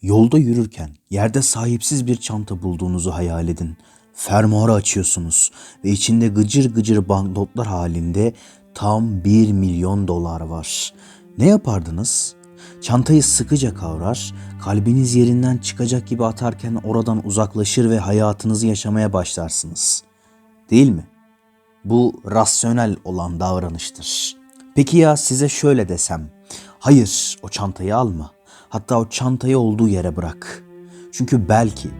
Yolda yürürken yerde sahipsiz bir çanta bulduğunuzu hayal edin. Fermuarı açıyorsunuz ve içinde gıcır gıcır banknotlar halinde tam 1 milyon dolar var. Ne yapardınız? Çantayı sıkıca kavrar, kalbiniz yerinden çıkacak gibi atarken oradan uzaklaşır ve hayatınızı yaşamaya başlarsınız. Değil mi? Bu rasyonel olan davranıştır. Peki ya size şöyle desem, hayır o çantayı alma. Hatta o çantayı olduğu yere bırak. Çünkü belki,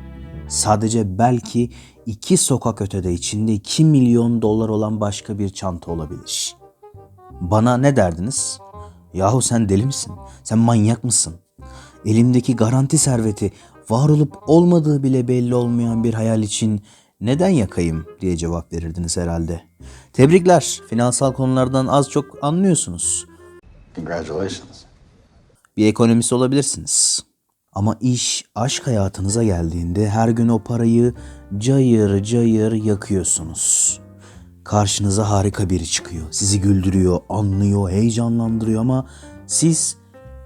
sadece belki 2 sokak ötede içinde 2 milyon dolar olan başka bir çanta olabilir. Bana ne derdiniz? Yahu sen deli misin? Sen manyak mısın? Elimdeki garanti serveti var olup olmadığı bile belli olmayan bir hayal için neden yakayım diye cevap verirdiniz herhalde. Tebrikler, finansal konulardan az çok anlıyorsunuz. Congratulations. Bir ekonomist olabilirsiniz. Ama iş aşk hayatınıza geldiğinde her gün o parayı cayır cayır yakıyorsunuz. Karşınıza harika biri çıkıyor. Sizi güldürüyor, anlıyor, heyecanlandırıyor ama siz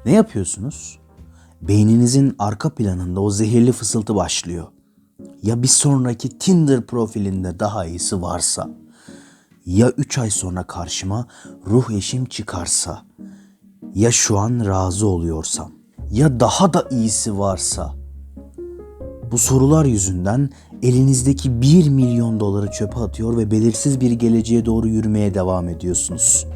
ne yapıyorsunuz? Beyninizin arka planında o zehirli fısıltı başlıyor. Ya bir sonraki Tinder profilinde daha iyisi varsa? Ya 3 ay sonra karşıma ruh eşim çıkarsa? Ya şu an razı oluyorsam? Ya daha da iyisi varsa? Bu sorular yüzünden elinizdeki 1 milyon doları çöpe atıyor ve belirsiz bir geleceğe doğru yürümeye devam ediyorsunuz.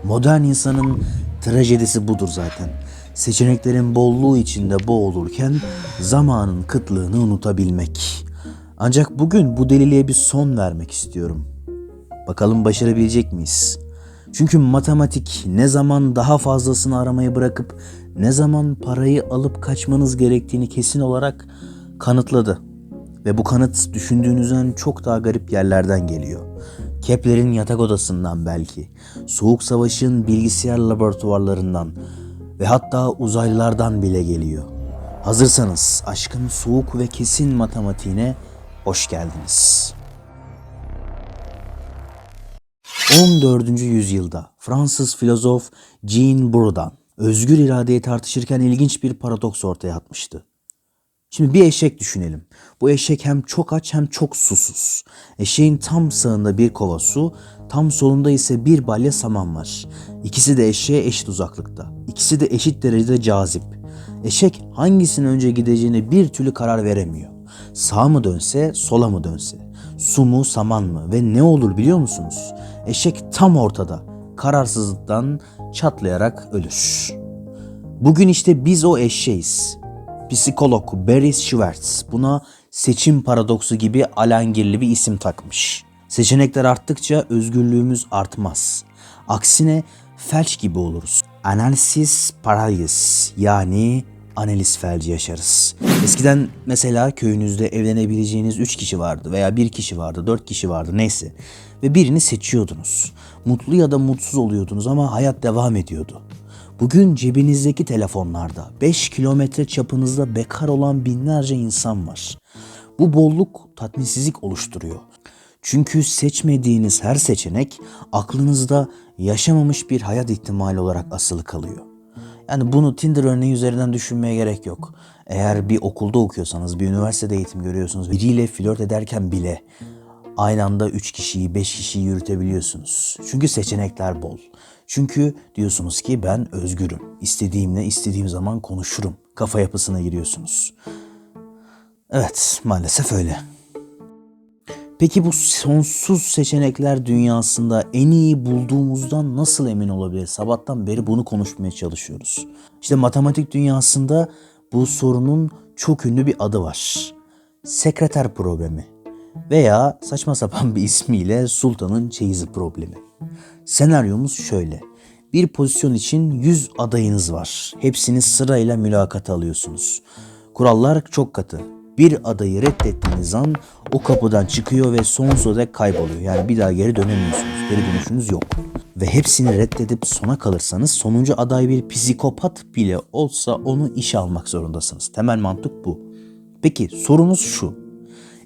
Modern insanın trajedisi budur zaten. Seçeneklerin bolluğu içinde boğulurken zamanın kıtlığını unutabilmek. Ancak bugün bu deliliğe bir son vermek istiyorum. Bakalım başarabilecek miyiz? Çünkü matematik ne zaman daha fazlasını aramayı bırakıp ne zaman parayı alıp kaçmanız gerektiğini kesin olarak kanıtladı. Ve bu kanıt düşündüğünüzden çok daha garip yerlerden geliyor. Kepler'in yatak odasından belki, Soğuk Savaş'ın bilgisayar laboratuvarlarından ve hatta uzaylılardan bile geliyor. Hazırsanız aşkın soğuk ve kesin matematiğine hoş geldiniz. 14. yüzyılda Fransız filozof Jean Bourdan özgür iradeyi tartışırken ilginç bir paradoks ortaya atmıştı. Şimdi bir eşek düşünelim. Bu eşek hem çok aç hem çok susuz. Eşeğin tam sağında bir kova su, tam solunda ise bir balya saman var. İkisi de eşeğe eşit uzaklıkta. İkisi de eşit derecede cazip. Eşek hangisinin önce gideceğine bir türlü karar veremiyor. Sağa mı dönse, sola mı dönse? Su mu, saman mı? Ve ne olur biliyor musunuz? Eşek tam ortada. Kararsızlıktan çatlayarak ölür. Bugün işte biz o eşeğiz. Psikolog Barry Schwartz buna seçim paradoksu gibi alengirli bir isim takmış. Seçenekler arttıkça özgürlüğümüz artmaz. Aksine felç gibi oluruz. Analysis paralysis yani analiz felci yaşarız. Eskiden mesela köyünüzde evlenebileceğiniz 3 kişi vardı veya 1 kişi vardı, 4 kişi vardı neyse. Ve birini seçiyordunuz. Mutlu ya da mutsuz oluyordunuz ama hayat devam ediyordu. Bugün cebinizdeki telefonlarda 5 kilometre çapınızda bekar olan binlerce insan var. Bu bolluk tatminsizlik oluşturuyor. Çünkü seçmediğiniz her seçenek aklınızda yaşamamış bir hayat ihtimali olarak asılı kalıyor. Yani bunu Tinder örneği üzerinden düşünmeye gerek yok. Eğer bir okulda okuyorsanız, bir üniversitede eğitim görüyorsunuz, biriyle flört ederken bile aynı anda 3 kişiyi, 5 kişiyi yürütebiliyorsunuz. Çünkü seçenekler bol. Çünkü diyorsunuz ki ben özgürüm. İstediğimle istediğim zaman konuşurum. Kafa yapısına giriyorsunuz. Evet, maalesef öyle. Peki bu sonsuz seçenekler dünyasında en iyi bulduğumuzdan nasıl emin olabiliriz? Sabahtan beri bunu konuşmaya çalışıyoruz. İşte matematik dünyasında bu sorunun çok ünlü bir adı var. Sekreter problemi veya saçma sapan bir ismiyle sultanın çeyizi problemi. Senaryomuz şöyle. Bir pozisyon için 100 adayınız var. Hepsini sırayla mülakata alıyorsunuz. Kurallar çok katı. Bir adayı reddettiğiniz an o kapıdan çıkıyor ve sonsuza dek kayboluyor. Yani bir daha geri dönemiyorsunuz. Geri dönüşünüz yok. Ve hepsini reddedip sona kalırsanız sonuncu aday bir psikopat bile olsa onu işe almak zorundasınız. Temel mantık bu. Peki sorumuz şu.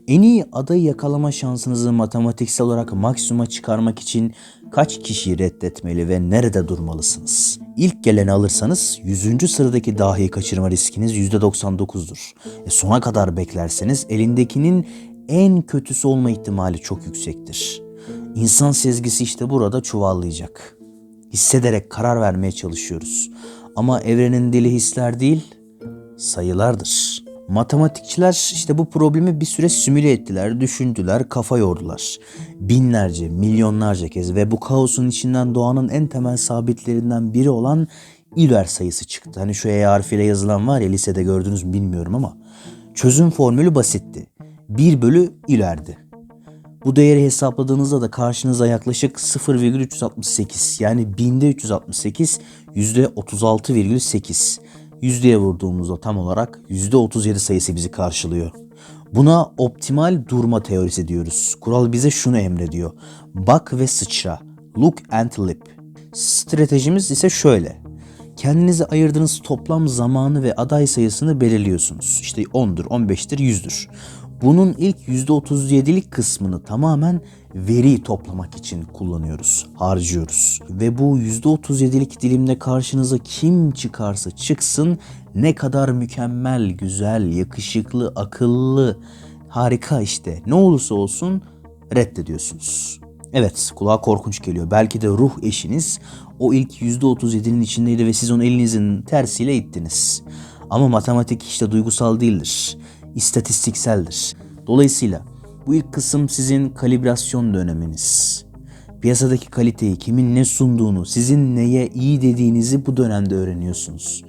En iyi adayı yakalama şansınızı matematiksel olarak maksimuma çıkarmak için kaç kişiyi reddetmeli ve nerede durmalısınız? İlk geleni alırsanız 100. sıradaki dahiyi kaçırma riskiniz %99'dur. Sona kadar beklerseniz elindekinin en kötüsü olma ihtimali çok yüksektir. İnsan sezgisi işte burada çuvallayacak. Hissederek karar vermeye çalışıyoruz. Ama evrenin dili hisler değil, sayılardır. Matematikçiler işte bu problemi bir süre simüle ettiler, düşündüler, kafa yordular. Binlerce, milyonlarca kez ve bu kaosun içinden doğanın en temel sabitlerinden biri olan Euler sayısı çıktı. Hani şu E harfiyle yazılan var ya, lisede gördünüz mü bilmiyorum ama çözüm formülü basitti. 1 bölü Euler'di. Bu değeri hesapladığınızda da karşınıza yaklaşık 0,368 yani binde 368 %36,8. Yüzdeye vurduğumuzda tam olarak %37 sayısı bizi karşılıyor. Buna optimal durma teorisi diyoruz. Kural bize şunu emrediyor. Bak ve sıçra. Look and leap. Stratejimiz ise şöyle. Kendinize ayırdığınız toplam zamanı ve aday sayısını belirliyorsunuz. İşte 10'dur, 15'tir, 100'dür. Bunun ilk %37'lik kısmını tamamen veri toplamak için kullanıyoruz, harcıyoruz. Ve bu %37'lik dilimde karşınıza kim çıkarsa çıksın, ne kadar mükemmel, güzel, yakışıklı, akıllı, harika işte ne olursa olsun reddediyorsunuz. Evet, kulağa korkunç geliyor. Belki de ruh eşiniz o ilk %37'nin içindeydi ve siz onu elinizin tersiyle ittiniz. Ama matematik işte duygusal değildir, istatistikseldir. Dolayısıyla bu ilk kısım sizin kalibrasyon döneminiz. Piyasadaki kaliteyi, kimin ne sunduğunu, sizin neye iyi dediğinizi bu dönemde öğreniyorsunuz.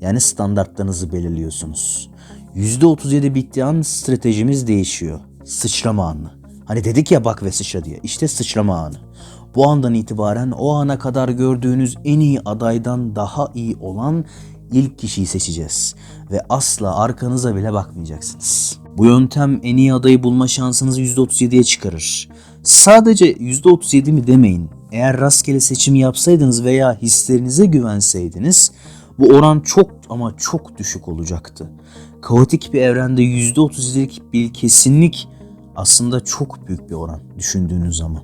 Yani standartlarınızı belirliyorsunuz. %37 bittiği an stratejimiz değişiyor. Sıçrama anı. Hani dedik ya bak ve sıçra diye. İşte sıçrama anı. Bu andan itibaren o ana kadar gördüğünüz en iyi adaydan daha iyi olan ilk kişiyi seçeceğiz. Ve asla arkanıza bile bakmayacaksınız. Bu yöntem en iyi adayı bulma şansınızı %37'ye çıkarır. Sadece %37 mi demeyin. Eğer rastgele seçim yapsaydınız veya hislerinize güvenseydiniz bu oran çok ama çok düşük olacaktı. Kaotik bir evrende %37'lik bir kesinlik aslında çok büyük bir oran düşündüğünüz zaman.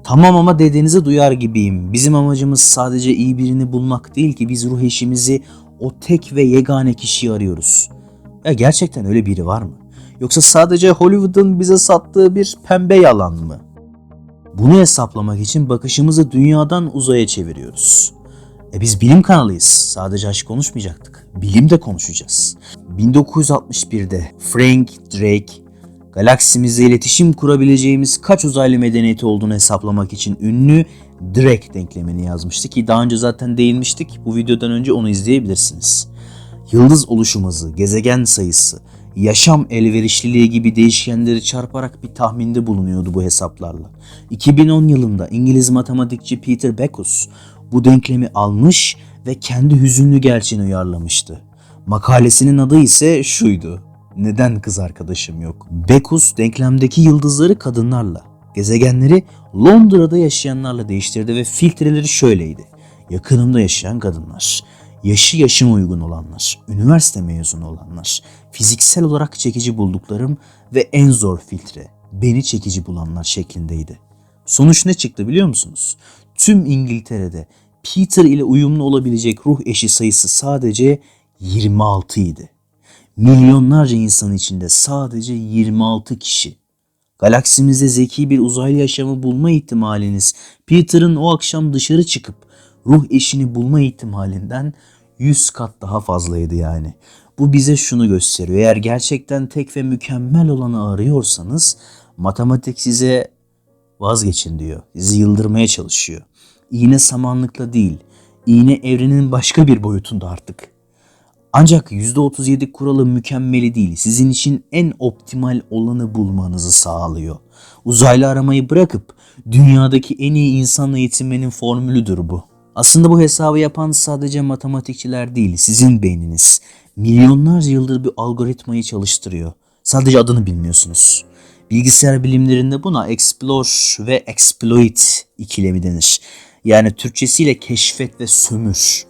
Tamam ama dediğinizi duyar gibiyim. Bizim amacımız sadece iyi birini bulmak değil ki, biz ruh eşimizi, o tek ve yegane kişiyi arıyoruz. Ya gerçekten öyle biri var mı? Yoksa sadece Hollywood'un bize sattığı bir pembe yalan mı? Bunu hesaplamak için bakışımızı dünyadan uzaya çeviriyoruz. Biz bilim kanalıyız. Sadece aşk konuşmayacaktık. Bilim de konuşacağız. 1961'de Frank Drake, galaksimizle iletişim kurabileceğimiz kaç uzaylı medeniyeti olduğunu hesaplamak için ünlü Drake denklemini yazmıştı ki daha önce zaten değinmiştik. Bu videodan önce onu izleyebilirsiniz. Yıldız oluşum hızı, gezegen sayısı, yaşam elverişliliği gibi değişkenleri çarparak bir tahminde bulunuyordu bu hesaplarla. 2010 yılında İngiliz matematikçi Peter Backus bu denklemi almış ve kendi hüzünlü gerçeğini uyarlamıştı. Makalesinin adı ise şuydu: neden kız arkadaşım yok? Backus denklemdeki yıldızları kadınlarla, gezegenleri Londra'da yaşayanlarla değiştirdi ve filtreleri şöyleydi: yakınımda yaşayan kadınlar, yaşı yaşıma uygun olanlar, üniversite mezunu olanlar, fiziksel olarak çekici bulduklarım ve en zor filtre, beni çekici bulanlar şeklindeydi. Sonuç ne çıktı biliyor musunuz? Tüm İngiltere'de Peter ile uyumlu olabilecek ruh eşi sayısı sadece 26 idi. Milyonlarca insan içinde sadece 26 kişi. Galaksimizde zeki bir uzaylı yaşamı bulma ihtimaliniz Peter'ın o akşam dışarı çıkıp ruh eşini bulma ihtimalinden 100 kat daha fazlaydı yani. Bu bize şunu gösteriyor: eğer gerçekten tek ve mükemmel olanı arıyorsanız matematik size vazgeçin diyor. Sizi yıldırmaya çalışıyor. İğne samanlıkla değil, iğne evrenin başka bir boyutunda artık. Ancak %37 kuralı mükemmeli değil, sizin için en optimal olanı bulmanızı sağlıyor. Uzaylı aramayı bırakıp dünyadaki en iyi insanla yetinmenin formülüdür bu. Aslında bu hesabı yapan sadece matematikçiler değil, sizin beyniniz. Milyonlarca yıldır bir algoritmayı çalıştırıyor. Sadece adını bilmiyorsunuz. Bilgisayar bilimlerinde buna explore ve exploit ikilemi denir. Yani Türkçesiyle keşfet ve sömür.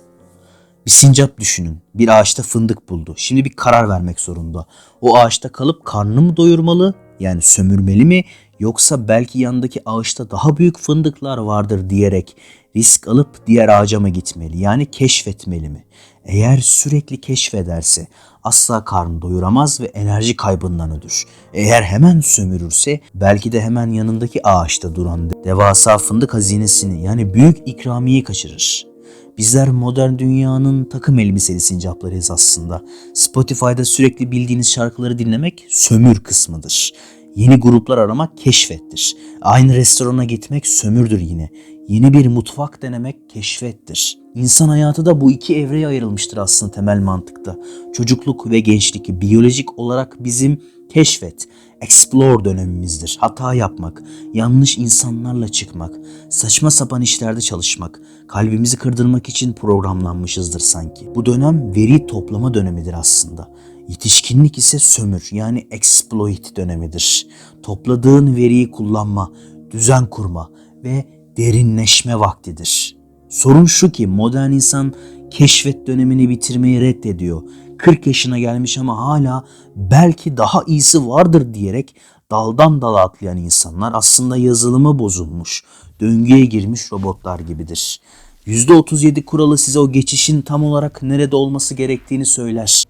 Bir sincap düşünün. Bir ağaçta fındık buldu. Şimdi bir karar vermek zorunda. O ağaçta kalıp karnını mı doyurmalı? Yani sömürmeli mi? Yoksa belki yanındaki ağaçta daha büyük fındıklar vardır diyerek risk alıp diğer ağaca mı gitmeli? Yani keşfetmeli mi? Eğer sürekli keşfederse asla karnını doyuramaz ve enerji kaybından ölür. Eğer hemen sömürürse belki de hemen yanındaki ağaçta duran devasa fındık hazinesini yani büyük ikramiyeyi kaçırır. Bizler modern dünyanın takım elbiseli sincaplarıyız aslında. Spotify'da sürekli bildiğiniz şarkıları dinlemek sömür kısmıdır. Yeni gruplar aramak keşfettir. Aynı restorana gitmek sömürdür yine. Yeni bir mutfak denemek keşfettir. İnsan hayatı da bu iki evreye ayrılmıştır aslında temel mantıkta. Çocukluk ve gençlik biyolojik olarak bizim keşfet, explore dönemimizdir. Hata yapmak, yanlış insanlarla çıkmak, saçma sapan işlerde çalışmak, kalbimizi kırdırmak için programlanmışızdır sanki. Bu dönem veri toplama dönemidir aslında. Yetişkinlik ise sömür yani exploit dönemidir. Topladığın veriyi kullanma, düzen kurma ve derinleşme vaktidir. Sorun şu ki modern insan keşfet dönemini bitirmeyi reddediyor. 40 yaşına gelmiş ama hala belki daha iyisi vardır diyerek daldan dala atlayan insanlar aslında yazılımı bozulmuş, döngüye girmiş robotlar gibidir. %37 kuralı size o geçişin tam olarak nerede olması gerektiğini söyler.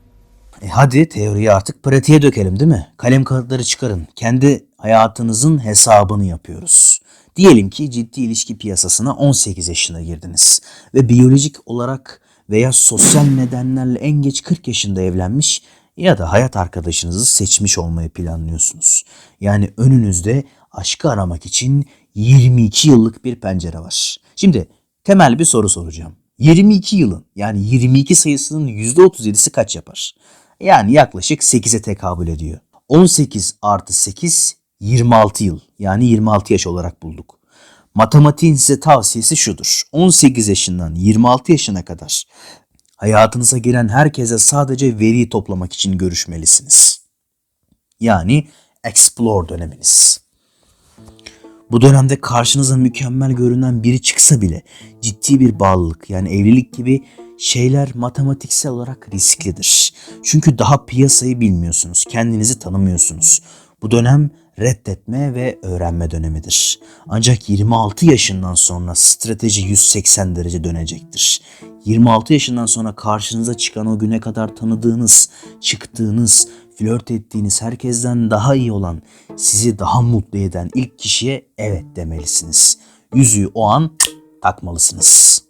Hadi teoriyi artık pratiğe dökelim değil mi? Kalem kağıtları çıkarın. Kendi hayatınızın hesabını yapıyoruz. Diyelim ki ciddi ilişki piyasasına 18 yaşında girdiniz ve biyolojik olarak veya sosyal nedenlerle en geç 40 yaşında evlenmiş ya da hayat arkadaşınızı seçmiş olmayı planlıyorsunuz. Yani önünüzde aşkı aramak için 22 yıllık bir pencere var. Şimdi temel bir soru soracağım. 22 yılın yani 22 sayısının %37'si kaç yapar? Yani yaklaşık 8'e tekabül ediyor. 18 artı 8 26 yıl yani 26 yaş olarak bulduk. Matematiğin size tavsiyesi şudur. 18 yaşından 26 yaşına kadar hayatınıza giren herkese sadece veri toplamak için görüşmelisiniz. Yani explore döneminiz. Bu dönemde karşınıza mükemmel görünen biri çıksa bile ciddi bir bağlılık yani evlilik gibi şeyler matematiksel olarak risklidir. Çünkü daha piyasayı bilmiyorsunuz, kendinizi tanımıyorsunuz. Bu dönem reddetme ve öğrenme dönemidir. Ancak 26 yaşından sonra strateji 180 derece dönecektir. 26 yaşından sonra karşınıza çıkan o güne kadar tanıdığınız, çıktığınız, flört ettiğiniz herkesten daha iyi olan, sizi daha mutlu eden ilk kişiye evet demelisiniz. Yüzüğü o an takmalısınız.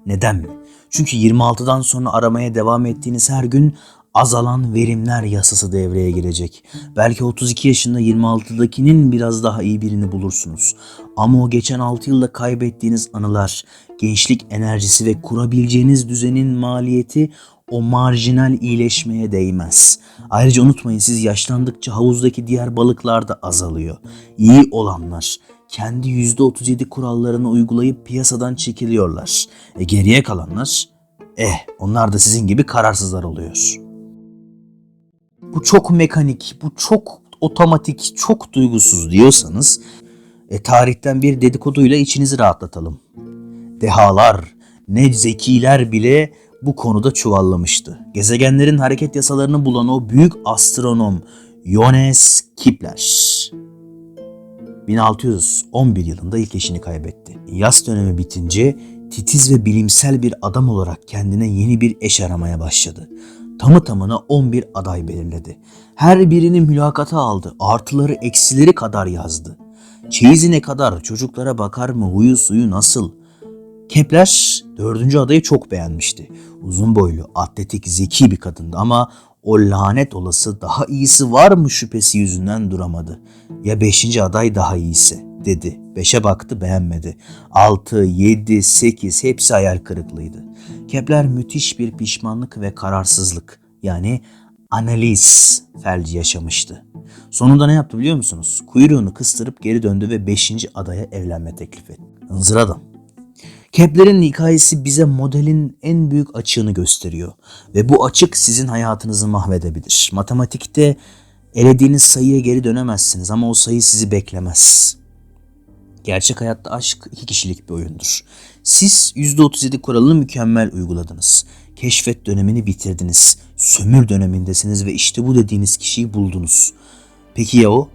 Neden mi? Çünkü 26'dan sonra aramaya devam ettiğiniz her gün azalan verimler yasası devreye girecek. Belki 32 yaşında 26'dakinin biraz daha iyi birini bulursunuz. Ama o geçen 6 yılda kaybettiğiniz anılar, gençlik enerjisi ve kurabileceğiniz düzenin maliyeti o marjinal iyileşmeye değmez. Ayrıca unutmayın siz yaşlandıkça havuzdaki diğer balıklar da azalıyor. İyi olanlar kendi %37 kurallarını uygulayıp piyasadan çekiliyorlar. Geriye kalanlar, onlar da sizin gibi kararsızlar oluyor. Bu çok mekanik, bu çok otomatik, çok duygusuz diyorsanız tarihten bir dedikoduyla içinizi rahatlatalım. Dehalar, ne zekiler bile bu konuda çuvallamıştı. Gezegenlerin hareket yasalarını bulan o büyük astronom Johannes Kepler 1611 yılında ilk eşini kaybetti. Yaz dönemi bitince titiz ve bilimsel bir adam olarak kendine yeni bir eş aramaya başladı. Tamı tamına 11 aday belirledi. Her birini mülakata aldı. Artıları eksileri kadar yazdı. Çeyizi ne kadar, çocuklara bakar mı, huyu suyu nasıl? Kepler 4. adayı çok beğenmişti. Uzun boylu, atletik, zeki bir kadındı ama o lanet olası daha iyisi var mı şüphesi yüzünden duramadı. Ya 5. aday daha iyiyse dedi. 5'e baktı beğenmedi. 6, 7, 8 hepsi hayal kırıklığıydı. Kepler müthiş bir pişmanlık ve kararsızlık yani analiz felci yaşamıştı. Sonunda ne yaptı biliyor musunuz? Kuyruğunu kıstırıp geri döndü ve 5. adaya evlenme teklif etti. Hınzır adam. Kepler'in hikayesi bize modelin en büyük açığını gösteriyor. Ve bu açık sizin hayatınızı mahvedebilir. Matematikte elediğiniz sayıya geri dönemezsiniz ama o sayı sizi beklemez. Gerçek hayatta aşk 2 kişilik bir oyundur. Siz %37 kuralını mükemmel uyguladınız. Keşfet dönemini bitirdiniz. Sömür dönemindesiniz ve işte bu dediğiniz kişiyi buldunuz. Peki ya o?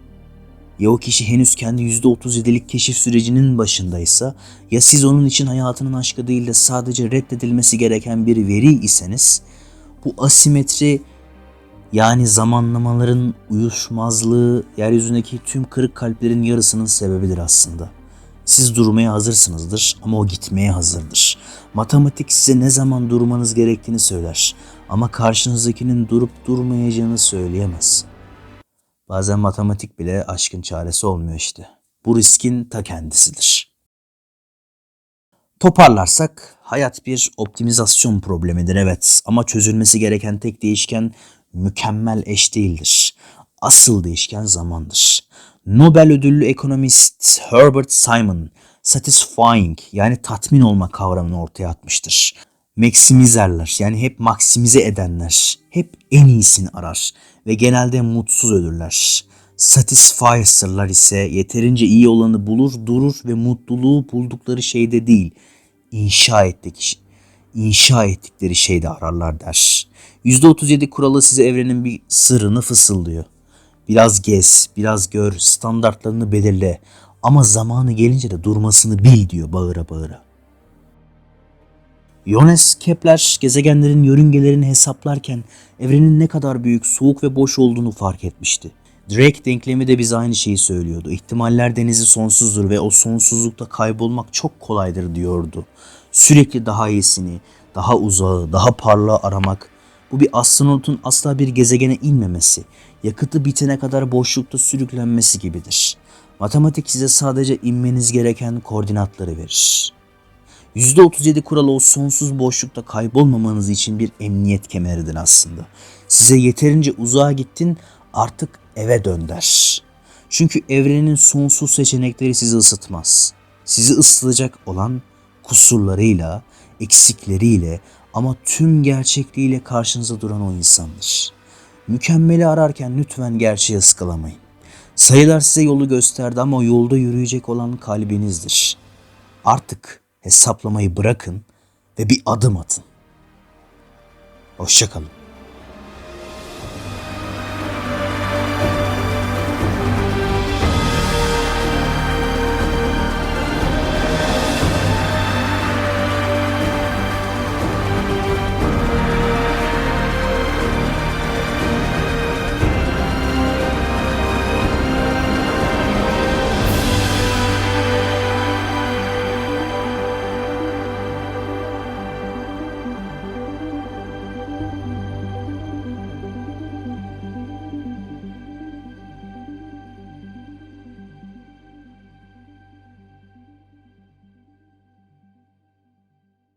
Ya o kişi henüz kendi %37'lik keşif sürecinin başındaysa, ya siz onun için hayatının aşkı değil de sadece reddedilmesi gereken bir veri iseniz, bu asimetri, yani zamanlamaların uyuşmazlığı, yeryüzündeki tüm kırık kalplerin yarısının sebebidir aslında. Siz durmaya hazırsınızdır ama o gitmeye hazırdır. Matematik size ne zaman durmanız gerektiğini söyler ama karşınızdakinin durup durmayacağını söyleyemez. Bazen matematik bile aşkın çaresi olmuyor işte. Bu riskin ta kendisidir. Toparlarsak, hayat bir optimizasyon problemidir evet, ama çözülmesi gereken tek değişken mükemmel eş değildir. Asıl değişken zamandır. Nobel ödüllü ekonomist Herbert Simon, satisfying yani tatmin olma kavramını ortaya atmıştır. Maksimizerler yani hep maksimize edenler hep en iyisini arar ve genelde mutsuz ölürler. Satisfier'lar ise yeterince iyi olanı bulur, durur ve mutluluğu buldukları şeyde değil, inşa ettikleri şeyde ararlar der. %37 kuralı size evrenin bir sırrını fısıldıyor. Biraz gez, biraz gör, standartlarını belirle ama zamanı gelince de durmasını bil diyor bağıra bağıra. Johannes Kepler gezegenlerin yörüngelerini hesaplarken evrenin ne kadar büyük, soğuk ve boş olduğunu fark etmişti. Drake denklemi de bize aynı şeyi söylüyordu. İhtimaller denizi sonsuzdur ve o sonsuzlukta kaybolmak çok kolaydır diyordu. Sürekli daha iyisini, daha uzağı, daha parlağı aramak, bu bir astronotun asla bir gezegene inmemesi, yakıtı bitene kadar boşlukta sürüklenmesi gibidir. Matematik size sadece inmeniz gereken koordinatları verir. %37 kuralı o sonsuz boşlukta kaybolmamanız için bir emniyet kemeridir aslında. Size yeterince uzağa gittin, artık eve dön der. Çünkü evrenin sonsuz seçenekleri sizi ısıtmaz. Sizi ısıtacak olan kusurlarıyla, eksikleriyle ama tüm gerçekliğiyle karşınıza duran o insandır. Mükemmeli ararken lütfen gerçeği ıskalamayın. Sayılar size yolu gösterdi ama yolda yürüyecek olan kalbinizdir. Artık hesaplamayı bırakın ve bir adım atın. Hoşça kalın.